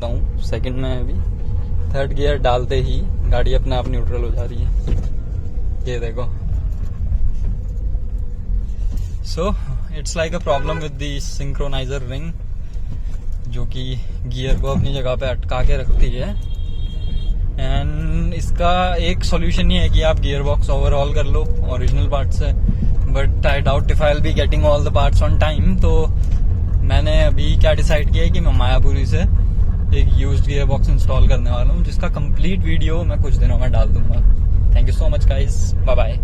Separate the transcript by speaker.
Speaker 1: करता हूँ। सेकंड में अभी थर्ड गियर डालते ही गाड़ी अपने आप न्यूट्रल हो जा रही है, ये देखो। So it's like a problem with the synchroniser ring, जो कि गियर को अपनी जगह पे अटका के रखती है। एंड इसका एक सॉल्यूशन ये है कि आप गियर बॉक्स ओवरऑल कर लो ओरिजिनल पार्ट से, but I doubt if I will be getting all the parts on time. तो मैंने अभी क्या डिसाइड किया है कि मैं मायापुरी से एक यूज्ड गियर बॉक्स इंस्टॉल करने वाला हूँ, जिसका कंप्लीट वीडियो मैं कुछ दिनों में डाल दूंगा। Thank you so much guys, bye bye.